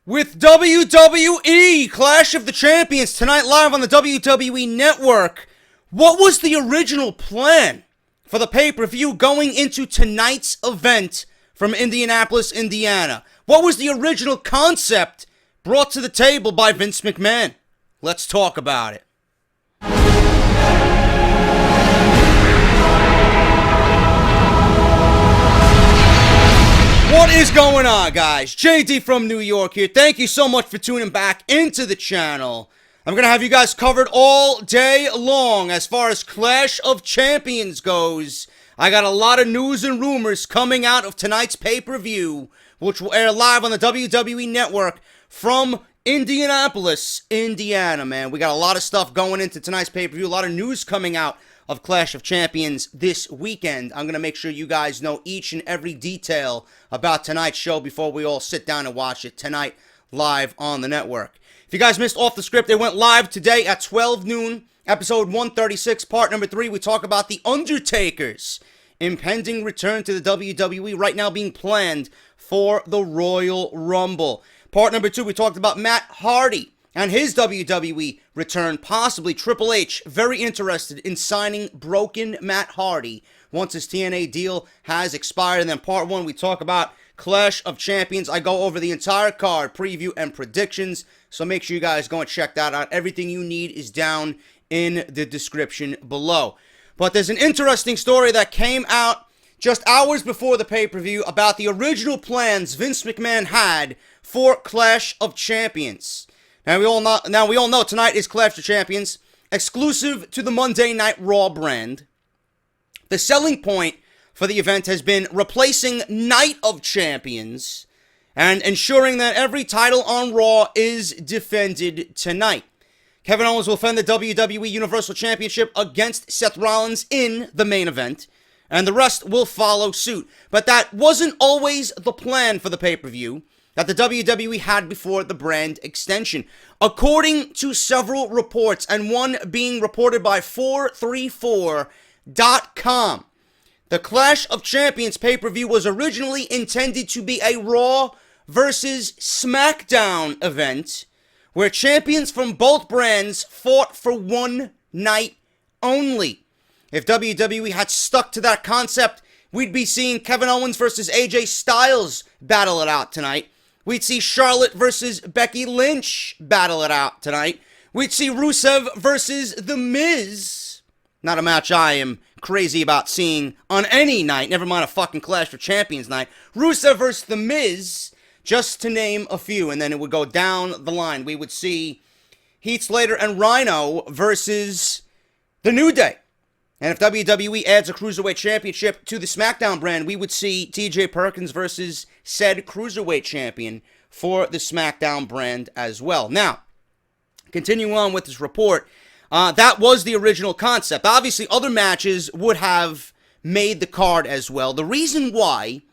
With WWE Clash of the Champions tonight live on the WWE Network. What was the original plan for the pay-per-view going into tonight's event from Indianapolis, Indiana? What was the original concept brought to the table by Vince McMahon? Let's talk about it. What is going on, guys? JD from New York here. Thank you so much for tuning back into the channel. I'm going to have you guys covered all day long as far as Clash of Champions goes. I got a lot of news and rumors coming out of tonight's pay-per-view, which will air live on the WWE Network from Indianapolis, Indiana, man. We got a lot of stuff going into tonight's pay-per-view, a lot of news coming out of Clash of Champions this weekend. I'm going to make sure you guys know each and every detail about tonight's show before we all sit down and watch it tonight live on the network. If you guys missed Off The Script, they went live today at 12 noon, episode 136, part number 3. We talk about The Undertaker's impending return to the WWE, right now being planned for the Royal Rumble. Part number 2, we talked about Matt Hardy and his WWE return, possibly Triple H very interested in signing broken Matt Hardy once his TNA deal has expired. And then part 1, we talk about Clash of Champions. I go over the entire card, preview, and predictions, so make sure you guys go and check that out. Everything you need is down in the description below. But there's an interesting story that came out just hours before the pay-per-view about the original plans Vince McMahon had for Clash of Champions. Now we all know tonight is Clash of Champions, exclusive to the Monday Night Raw brand. The selling point for the event has been replacing Night of Champions and ensuring that every title on Raw is defended tonight. Kevin Owens will defend the WWE Universal Championship against Seth Rollins in the main event, and the rest will follow suit. But that wasn't always the plan for the pay-per-view that the WWE had before the brand extension. According to several reports, and one being reported by 434.com, the Clash of Champions pay-per-view was originally intended to be a Raw versus Smackdown event, where champions from both brands fought for one night only. If WWE had stuck to that concept, we'd be seeing Kevin Owens versus AJ Styles battle it out tonight. We'd see Charlotte versus Becky Lynch battle it out tonight. We'd see Rusev versus The Miz. Not a match I am crazy about seeing on any night, never mind a fucking Clash of Champions night. Rusev versus The Miz, just to name a few, and then it would go down the line. We would see Heath Slater and Rhino versus The New Day. And if WWE adds a Cruiserweight Championship to the Smackdown brand, we would see TJ Perkins versus said Cruiserweight Champion for the Smackdown brand as well. Now, continuing on with this report, that was the original concept. Obviously, other matches would have made the card as well. The reason why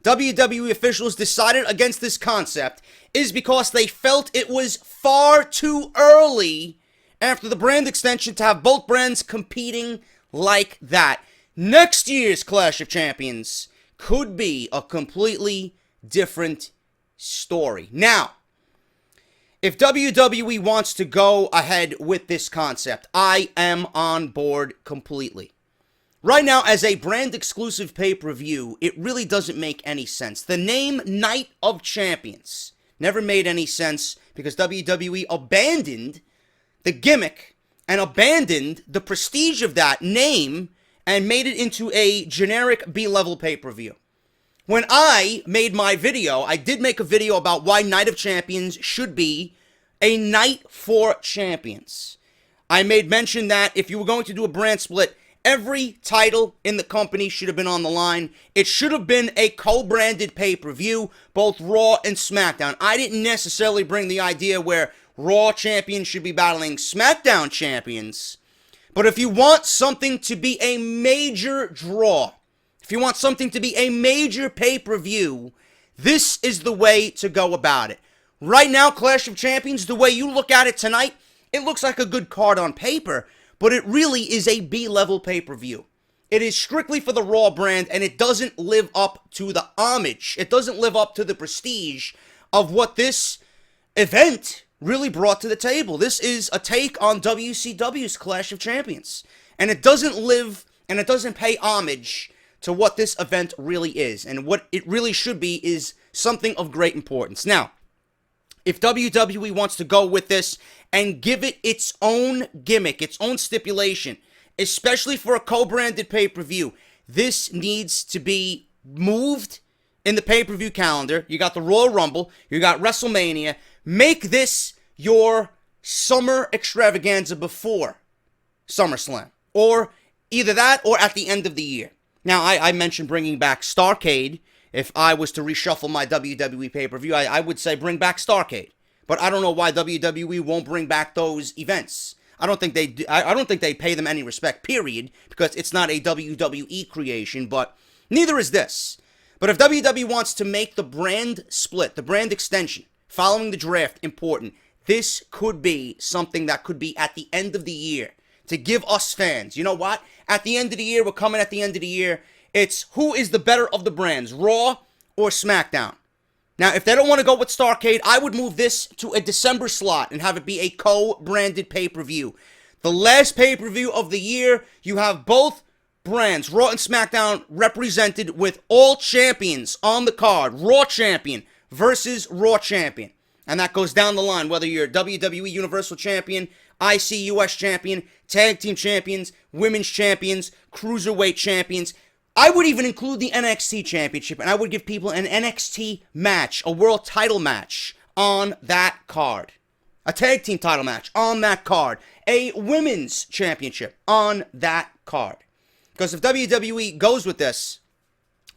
WWE officials decided against this concept is because they felt it was far too early after the brand extension to have both brands competing like that. Next year's Clash of Champions could be a completely different story. Now, if WWE wants to go ahead with this concept, I am on board completely. Right now, as a brand exclusive pay-per-view, it really doesn't make any sense. The name Night of Champions never made any sense because WWE abandoned the gimmick and abandoned the prestige of that name and made it into a generic B-level pay-per-view. When I made my video, I did make a video about why Night of Champions should be a night for champions. I made mention that if you were going to do a brand split, every title in the company should have been on the line. It should have been a co-branded pay-per-view, both Raw and SmackDown. I didn't necessarily bring the idea where Raw champions should be battling SmackDown champions. But if you want something to be a major draw, if you want something to be a major pay-per-view, this is the way to go about it. Right now, Clash of Champions, the way you look at it tonight, it looks like a good card on paper, but it really is a B-level pay-per-view. It is strictly for the Raw brand, and it doesn't live up to the homage. It doesn't live up to the prestige of what this event really brought to the table. This is a take on WCW's Clash of Champions. And it doesn't live and it doesn't pay homage to what this event really is. And what it really should be is something of great importance. Now, if WWE wants to go with this and give it its own gimmick, its own stipulation, especially for a co-branded pay-per-view, this needs to be moved in the pay-per-view calendar. You got the Royal Rumble, you got WrestleMania. Make this your summer extravaganza before SummerSlam, or either that or at the end of the year. Now, I mentioned bringing back Starrcade. If I was to reshuffle my WWE pay-per-view, I would say bring back Starrcade. But I don't know why WWE won't bring back those events. I don't think they do. I don't think they pay them any respect, period, because it's not a WWE creation, but neither is this. But if WWE wants to make the brand split, the brand extension, following the draft important, this could be something that could be at the end of the year to give us fans. You know what? At the end of the year, we're coming at the end of the year. It's who is the better of the brands, Raw or SmackDown. Now, if they don't want to go with Starrcade, I would move this to a December slot and have it be a co-branded pay-per-view. The last pay-per-view of the year, you have both brands, Raw and SmackDown, represented with all champions on the card. Raw champion versus Raw champion. And that goes down the line, whether you're WWE Universal Champion, IC US Champion, Tag Team Champions, Women's Champions, Cruiserweight Champions. I would even include the NXT Championship, and I would give people an NXT match, a world title match on that card. A tag team title match on that card. A women's championship on that card. Because if WWE goes with this,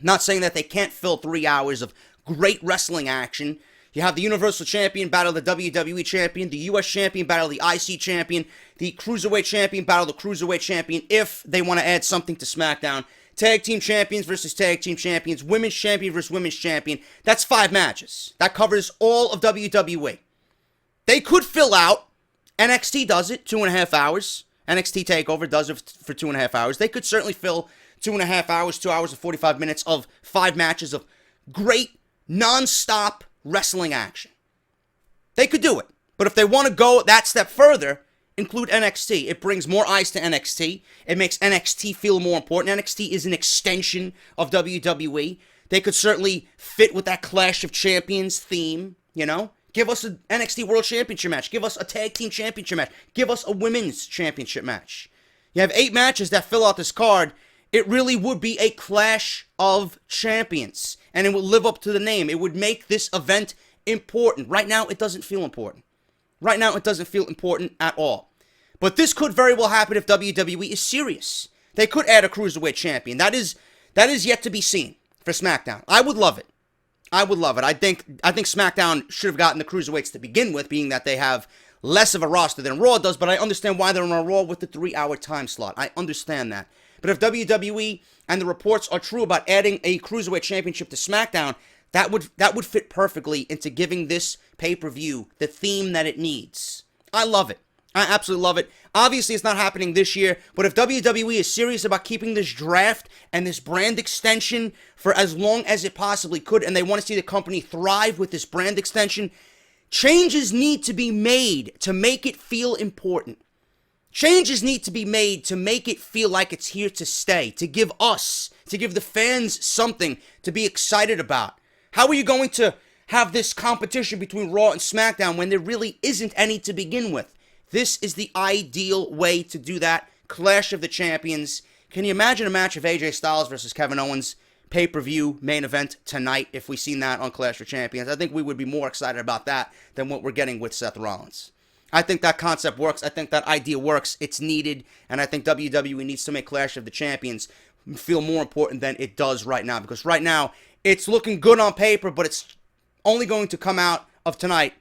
not saying that they can't fill 3 hours of great wrestling action. You have the Universal Champion battle the WWE Champion, the US Champion battle the IC Champion, the Cruiserweight Champion battle the Cruiserweight Champion, if they want to add something to SmackDown. Tag Team Champions versus Tag Team Champions, Women's Champion versus Women's Champion. That's 5 matches. That covers all of WWE. They could fill out, NXT does it, 2.5 hours. NXT TakeOver does it for 2.5 hours. They could certainly fill 2.5 hours, 2 hours and 45 minutes of 5 matches of great, non-stop wrestling action. They could do it. But if they want to go that step further, include NXT. It brings more eyes to NXT. It makes NXT feel more important. NXT is an extension of WWE. They could certainly fit with that Clash of Champions theme, you know? Give us an NXT World Championship match. Give us a Tag Team Championship match. Give us a Women's Championship match. You have 8 matches that fill out this card. It really would be a Clash of Champions. And it would live up to the name. It would make this event important. Right now, it doesn't feel important. Right now, it doesn't feel important at all. But this could very well happen if WWE is serious. They could add a Cruiserweight Champion. That is yet to be seen for SmackDown. I would love it. I would love it. I think SmackDown should have gotten the Cruiserweights to begin with, being that they have less of a roster than Raw does, but I understand why they're on Raw with the 3-hour time slot. I understand that. But if WWE and the reports are true about adding a Cruiserweight Championship to SmackDown, that would fit perfectly into giving this pay-per-view the theme that it needs. I love it. I absolutely love it. Obviously, it's not happening this year, but if WWE is serious about keeping this draft and this brand extension for as long as it possibly could, and they want to see the company thrive with this brand extension, changes need to be made to make it feel important. Changes need to be made to make it feel like it's here to stay, to give the fans something to be excited about. How are you going to have this competition between Raw and SmackDown when there really isn't any to begin with? This is the ideal way to do that. Clash of the Champions. Can you imagine a match of AJ Styles versus Kevin Owens pay-per-view main event tonight if we seen that on Clash of Champions? I think we would be more excited about that than what we're getting with Seth Rollins. I think that concept works. I think that idea works. It's needed. And I think WWE needs to make Clash of the Champions feel more important than it does right now. Because right now, it's looking good on paper, but it's only going to come out of tonight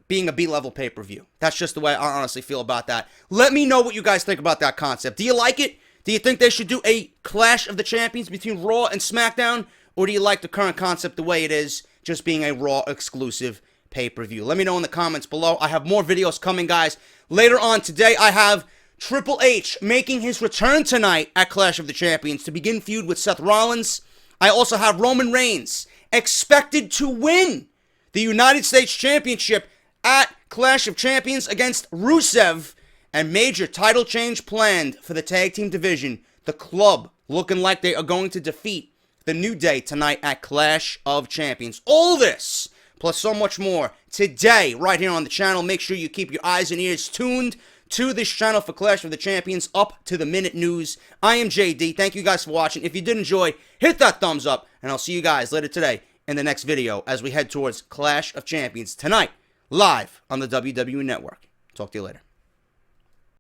being a B-level pay-per-view. That's just the way I honestly feel about that. Let me know what you guys think about that concept. Do you like it? Do you think they should do a Clash of the Champions between Raw and SmackDown? Or do you like the current concept the way it is, just being a Raw exclusive pay-per-view? Let me know in the comments below. I have more videos coming, guys. Later on today, I have Triple H making his return tonight at Clash of the Champions to begin feud with Seth Rollins. I also have Roman Reigns expected to win the United States Championship at Clash of Champions against Rusev, and major title change planned for the tag team division. The Club looking like they are going to defeat the New Day tonight at Clash of Champions. All this, plus so much more, today, right here on the channel. Make sure you keep your eyes and ears tuned to this channel for Clash of the Champions, up to the minute news. I am JD. Thank you guys for watching. If you did enjoy, hit that thumbs up, and I'll see you guys later today in the next video as we head towards Clash of Champions tonight, live on the WWE Network. Talk to you later.